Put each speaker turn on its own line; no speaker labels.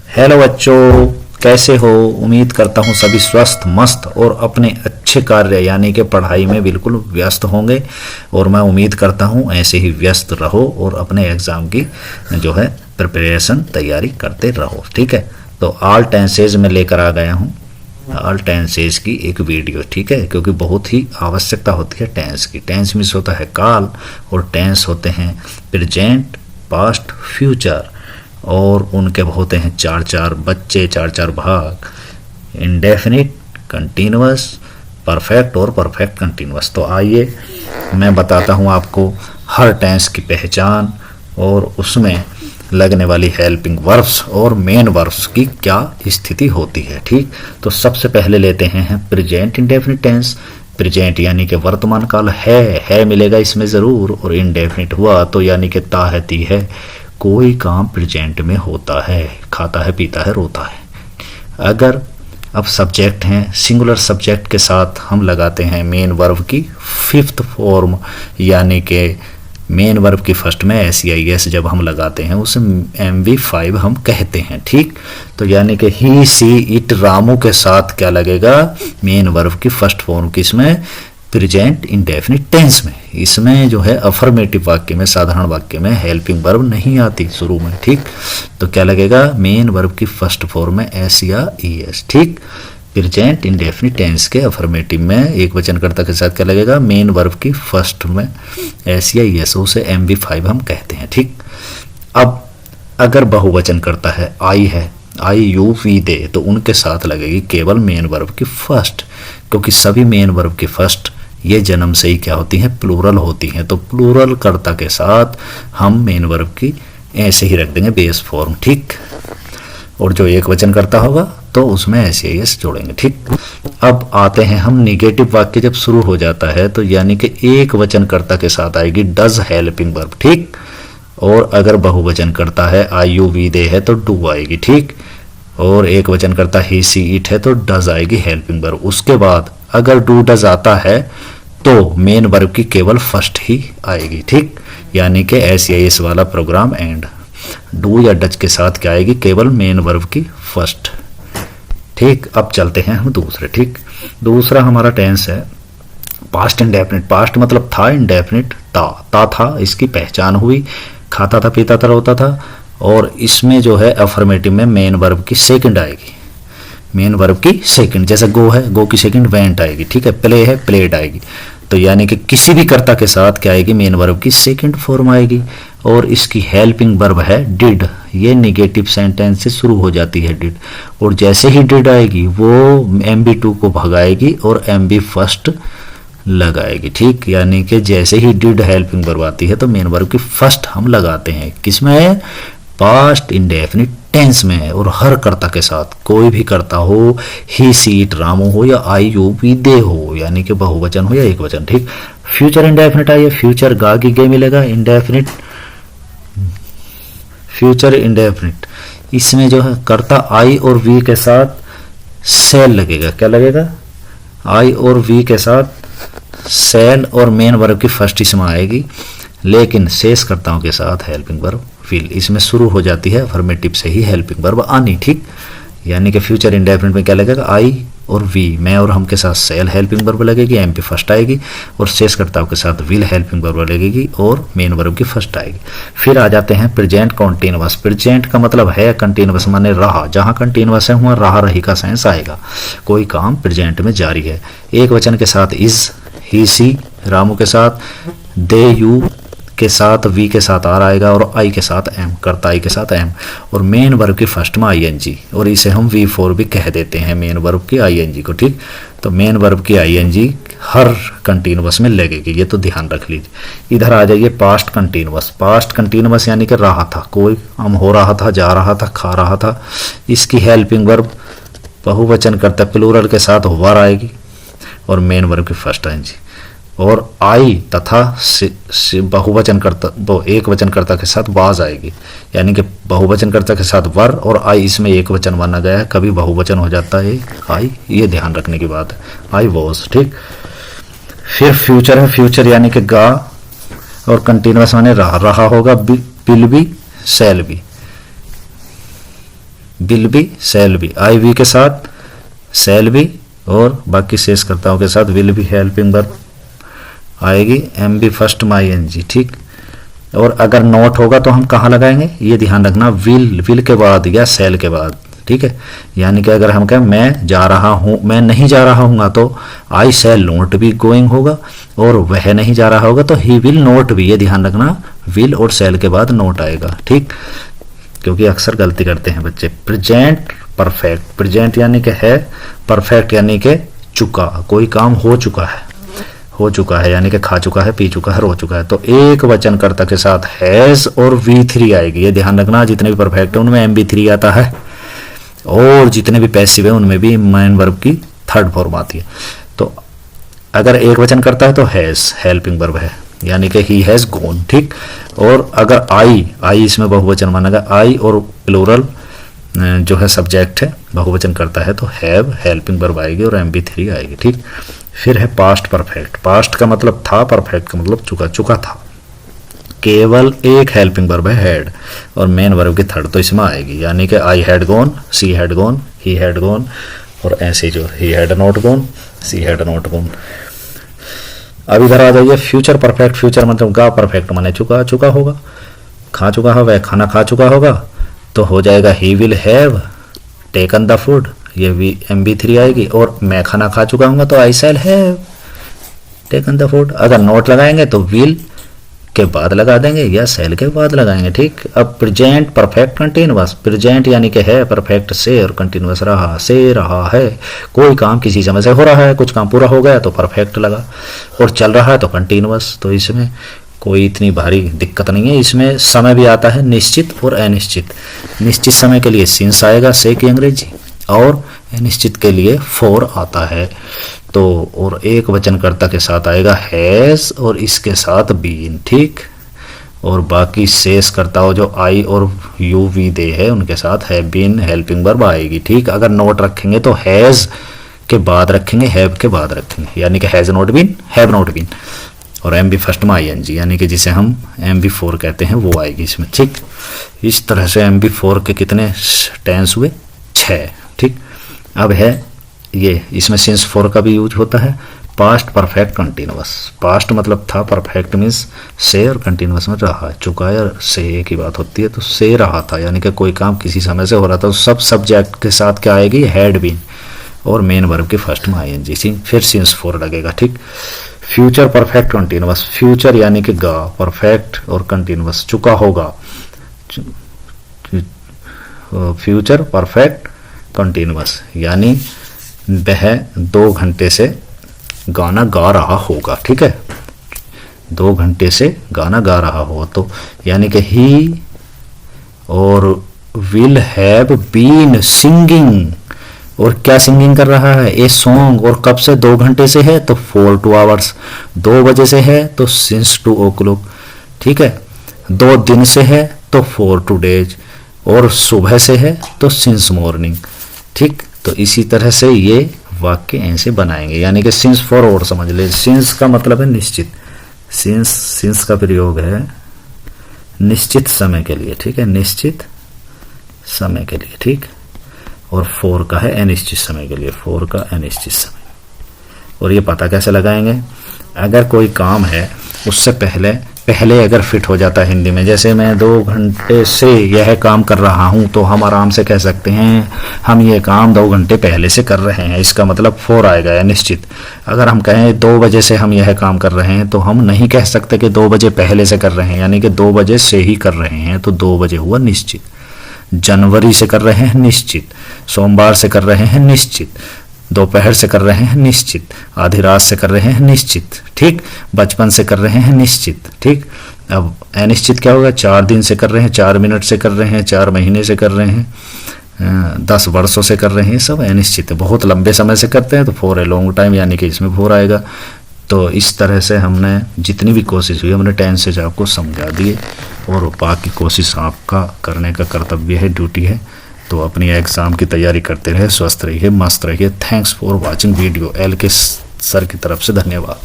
Hello बच्चों, कैसे हो। उम्मीद करता हूँ सभी स्वस्थ मस्त और अपने अच्छे कार्य यानी कि पढ़ाई में बिल्कुल व्यस्त होंगे। और मैं उम्मीद करता हूँ ऐसे ही व्यस्त रहो और अपने एग्ज़ाम की जो है प्रिपरेशन तैयारी करते रहो। ठीक है, तो ऑल टेंसेज में लेकर आ गया हूँ ऑल टेंसेज की एक वीडियो। ठीक है, क्योंकि बहुत ही आवश्यकता होती है टेंस की। टेंस मीन्स होता है काल और टेंस होते हैं प्रेजेंट, पास्ट, फ्यूचर और उनके होते हैं चार चार भाग, इंडेफिनिट, कंटिन्यूअस, परफेक्ट और परफेक्ट कंटिन्यूअस। तो आइए मैं बताता हूँ आपको हर टेंस की पहचान और उसमें लगने वाली हेल्पिंग वर्ब्स और मेन वर्ब्स की क्या स्थिति होती है। ठीक, तो सबसे पहले लेते हैं प्रेजेंट इंडेफिनिट टेंस। प्रेजेंट यानी कि वर्तमान काल है मिलेगा इसमें ज़रूर, और इंडेफिनिट हुआ तो यानी कि ता है ती है, कोई काम प्रेजेंट में होता है, खाता है पीता है रोता है। अगर अब सब्जेक्ट हैं, सिंगुलर सब्जेक्ट के साथ हम लगाते हैं मेन वर्ब की फिफ्थ फॉर्म, यानी कि मेन वर्ब की फर्स्ट में SEIS जब हम लगाते हैं उसे MV5 हम कहते हैं। ठीक, तो यानी कि ही सी इट रामू के साथ क्या लगेगा, मेन वर्ब की फर्स्ट फॉर्म किसमें, प्रेजेंट इंडेफिनिट टेंस में। इसमें जो है अफर्मेटिव वाक्य में, साधारण वाक्य में हेल्पिंग वर्ब नहीं आती शुरू में। ठीक, तो क्या लगेगा, मेन वर्ब की फर्स्ट फॉर्म में S या ES। ठीक, प्रेजेंट इंडेफिनिट टेंस के अफर्मेटिव में एक वचनकर्ता के साथ क्या लगेगा, मेन वर्ब की फर्स्ट में S या ES, उसे MV5 हम कहते हैं। ठीक, अब अगर बहुवचन करता है, I यू वी दे, तो उनके साथ लगेगी केवल मेन वर्ब की फर्स्ट, क्योंकि सभी मेन वर्ब की फर्स्ट ये जन्म से ही क्या होती हैं, प्लूरल होती हैं। तो प्लूरल कर्ता के साथ हम मेन वर्ब की ऐसे ही रख देंगे बेस फॉर्म। ठीक, और जो एक वचन करता होगा तो उसमें SEIS जोड़ेंगे। ठीक, अब आते हैं हम निगेटिव वाक्य जब शुरू हो जाता है तो यानी कि एक वचन कर्ता के साथ आएगी डज हेल्पिंग वर्ब। ठीक, और अगर बहुवचन करता है I यू वी दे है तो डू आएगी। ठीक, और एक वचन करता ही सी इट है तो डज आएगी हेल्पिंग वर्ब। उसके बाद अगर डू डज आता है तो मेन वर्ब की केवल फर्स्ट ही आएगी। ठीक, यानी कि SEIS वाला प्रोग्राम एंड। डू या डज के साथ क्या आएगी, केवल मेन वर्ब की फर्स्ट। ठीक, अब चलते हैं हम दूसरे। ठीक, दूसरा हमारा टेंस है पास्ट इंडेफिनिट। पास्ट मतलब था, इंडेफिनिट ता था, इसकी पहचान हुई, खाता था पीता था रोता था। और इसमें जो है अफर्मेटिव में मेन वर्ब की सेकंड आएगी, मेन वर्ब की सेकंड। जैसे गो है, गो की सेकंड वेंट आएगी। ठीक है, प्ले है, प्लेड आएगी। तो यानी कि किसी भी कर्ता के साथ क्या आएगी, मेन वर्ब की सेकंड फॉर्म आएगी। और इसकी हेल्पिंग वर्ब है डिड, ये निगेटिव सेंटेंस से शुरू हो जाती है डिड, और जैसे ही डिड आएगी वो MB2 को भगाएगी और MB फर्स्ट लगाएगी। ठीक, यानी कि जैसे ही डिड हेल्पिंग वर्ब आती है तो मेन वर्ब की फर्स्ट हम लगाते हैं। किसमें है, पास्ट इंडेफिनिट टेंस में है। और हर कर्ता के साथ, कोई भी कर्ता हो, ही सी इट रामू हो या I यू वी दे हो, यानी कि बहुवचन हो या एक वचन। ठीक, फ्यूचर इंडेफिनिट आइए, फ्यूचर गा की गे मिलेगा, इंडेफिनिट फ्यूचर इंडेफिनिट। इसमें जो है कर्ता I और V के साथ सेल लगेगा। क्या लगेगा, I और V के साथ सेल, और मेन वर्ब की फर्स्ट इसमें आएगी, लेकिन शेष कर्ताओं के साथ हेल्पिंग वर्ब विल। इसमें शुरू हो जाती है अफर्मेटिव से ही हेल्पिंग वर्ब आनी। ठीक, यानी कि फ्यूचर इंडेफिनिट में क्या लगेगा, I और V, मैं और हम के साथ सेल हेल्पिंग वर्ब लगेगी, MP फर्स्ट आएगी, और शेष कर्ताओं के साथ विल हेल्पिंग वर्ब लगेगी और मेन वर्ब की फर्स्ट आएगी। फिर आ जाते हैं प्रेजेंट कॉन्टिन्यूअस। प्रेजेंट का मतलब है कंटिन्यूअस, माने रहा, जहां कंटिन्यूअस है वहां रहा रही का सेंस आएगा, कोई काम प्रेजेंट में जारी है। एक वचन के साथ इज, ही सी रामू के साथ, दे यू के साथ, V के साथ R आएगा, और I के साथ M, कर्ता I के साथ M, और मेन वर्ब की फर्स्ट में ING, और इसे हम V4 भी कह देते हैं मेन वर्ब की ING को। ठीक, तो मेन वर्ब की ING हर कंटिन्यूअस में लगेगी, ये तो ध्यान रख लीजिए। इधर आ जाइए पास्ट कंटिन्यूअस। पास्ट कंटिन्यूअस यानी कि रहा था, कोई काम हो रहा था, जा रहा था, खा रहा था। इसकी हेल्पिंग वर्ब बहुवचन करता प्लूरल के साथ वर आएगी और मेन वर्ब की फर्स्ट ING, और I तथा बहुवचन करता, एक वचन कर्ता के साथ वाज आएगी, यानी कि बहुवचन कर्ता के साथ वर और I, इसमें एक वचन माना गया है, कभी बहुवचन हो जाता है I, ये ध्यान रखने की बात है, I वॉज। ठीक, फिर फ्यूचर है, फ्यूचर यानी कि गा, और कंटिन्यूअस माने रहा होगा, विल भी, सेल भी। Will be, shall be, I we के साथ शैल बी और बाकी शेषकर्ताओं के साथ विल बी हेल्पिंग वर्ब आएगी, एम बी फर्स्ट में आईएनजी, ठीक। और अगर नॉट होगा तो हम कहाँ लगाएंगे, ये ध्यान रखना, विल के बाद या शैल के बाद, ठीक है। यानी कि अगर हम कहें मैं जा रहा हूँ, मैं नहीं जा रहा हूँ, तो I shall not be going होगा, और वह नहीं जा रहा होगा तो ही विल नॉट बी, ये ध्यान रखना, विल और शैल के बाद नॉट आएगा, ठीक। क्योंकि अक्सर गलती करते हैं बच्चे। प्रेजेंट परफेक्ट, प्रेजेंट यानी कि है, परफेक्ट यानी कि चुका, कोई काम हो चुका है यानी कि खा चुका है, पी चुका है, रो चुका है, तो एक वचनकर्ता के साथ हैज और V3 आएगी, ये ध्यान रखना। जितने भी परफेक्ट है उनमें MB3 आता है, और जितने भी पैसिव है उनमें भी मेन वर्ब की थर्ड फॉर्म आती है। तो अगर एक वचन करता है तो हैज हेल्पिंग वर्ब है, यानी कि ही हैज गॉन, ठीक। और अगर आई इसमें बहुवचन मानेगा, आई और प्लूरल जो है सब्जेक्ट है, बहुवचन करता है तो हैव हेल्पिंग वर्ब आएगी और MB3 आएगी, ठीक। फिर है पास्ट परफेक्ट, पास्ट का मतलब था, परफेक्ट का मतलब चुका था। केवल एक हेल्पिंग वर्ब है हैड, और मेन वर्ब की थर्ड तो इसमें आएगी, यानी कि I had gone, she had gone, he had gone, और ऐसे जो he had not gone, she had not gone. अब इधर आ जाइए फ्यूचर परफेक्ट, फ्यूचर मतलब गा परफेक्ट माने चुका होगा, खा चुका होगा, खाना खा चुका होगा, तो हो जाएगा he will have taken the food, ये भी MB3 आएगी। और मैं खाना खा चुका हूँ तो I shall have taken the food. अगर नॉट लगाएंगे तो विल के बाद लगा देंगे या शैल के बाद लगाएंगे, ठीक। अब प्रेजेंट परफेक्ट कंटिन्यूअस, प्रेजेंट यानी कि है, परफेक्ट से और कंटिन्यूअस रहा है, कोई काम किसी समय से हो रहा है, कुछ काम पूरा हो गया तो परफेक्ट लगा, और चल रहा है तो कंटिन्यूअस। तो इसमें कोई इतनी भारी दिक्कत नहीं है। इसमें समय भी आता है निश्चित और अनिश्चित। निश्चित समय के लिए सिंस आएगा, से की अंग्रेजी, और अनिश्चित के लिए फॉर आता है। तो और एक वचनकर्ता के साथ आएगा हैज और इसके साथ बीन, ठीक। और बाकी शेष कर्ताओं जो आई और यू वी दे है उनके साथ हैव बीन हेल्पिंग वर्ब आएगी, ठीक। अगर नोट रखेंगे तो हैज के बाद रखेंगे, हैव के बाद रखेंगे, यानी कि has not been, have not been, और MB फर्स्ट में ING, यानी कि जिसे हम MB4 कहते हैं वो आएगी इसमें, ठीक। इस तरह से MB4 के कितने टेंस हुए, 6, ठीक। अब है ये, इसमें सिंस 4 का भी यूज होता है। पास्ट परफेक्ट कंटिन्यूअस, पास्ट मतलब था, परफेक्ट मीन्स से, और कंटिन्यूअस में रहा, चुका है, और से एक ही बात होती है, तो से रहा था, यानी कि कोई काम किसी समय से हो रहा था, तो सब सब्जेक्ट के साथ क्या आएगी, हैड बीन, और मेन वर्ब के फर्स्ट में ING, फिर सिंस 4 लगेगा, ठीक। फ्यूचर परफेक्ट कंटिन्यूअस, फ्यूचर यानी कि गा, परफेक्ट और कंटिन्यूअस चुका होगा, फ्यूचर परफेक्ट कंटिन्यूअस यानी वह 2 घंटे से गाना गा रहा होगा, ठीक है, 2 घंटे से गाना गा रहा होगा, तो यानी कि ही और विल हैव बीन सिंगिंग, और क्या सिंगिंग कर रहा है, ए सॉन्ग, और कब से, 2 घंटे से है तो 4 2 आवर्स, 2 बजे से है तो सिंस 2 o'clock, ठीक है, 2 दिन से है तो 4 2 days, और सुबह से है तो सिंस मॉर्निंग, ठीक। तो इसी तरह से ये वाक्य ऐसे बनाएंगे, यानी कि सिंस 4 और समझ ले, सिंस का मतलब है निश्चित, सिंस का प्रयोग है निश्चित समय के लिए, ठीक है, निश्चित समय के लिए, ठीक। और 4 का है अनिश्चित समय के लिए, 4 का अनिश्चित समय। और ये पता कैसे लगाएंगे, अगर कोई काम है उससे पहले अगर फिट हो जाता है हिंदी में, जैसे मैं 2 घंटे से यह काम कर रहा हूं, तो हम आराम से कह सकते हैं हम ये काम 2 घंटे पहले से कर रहे हैं, इसका मतलब 4 आएगा अनिश्चित। अगर हम कहें 2 बजे से हम यह काम कर रहे हैं, तो हम नहीं कह सकते कि 2 बजे पहले से कर रहे हैं, यानी कि 2 बजे से ही कर रहे हैं, तो 2 बजे हुआ निश्चित। जनवरी से कर रहे हैं निश्चित, सोमवार से कर रहे हैं निश्चित, दोपहर से कर रहे हैं निश्चित, आधी रात से कर रहे हैं निश्चित, ठीक, बचपन से कर रहे हैं निश्चित, ठीक। अब अनिश्चित क्या होगा, 4 दिन से कर रहे हैं, 4 मिनट से कर रहे हैं, 4 महीने से कर रहे हैं, 10 वर्षों से कर रहे हैं, सब अनिश्चित है। बहुत लंबे समय से करते हैं तो 4 ए लॉन्ग टाइम, यानी कि इसमें 4 आएगा। तो इस तरह से हमने जितनी भी कोशिश हुई हमने टेंसेज आपको समझा दिए, और बाकी कोशिश आपका करने का कर्तव्य है, ड्यूटी है। तो अपनी एग्ज़ाम की तैयारी करते रहे, स्वस्थ रहिए, मस्त रहिए। Thanks for watching video. LK sir की तरफ से धन्यवाद।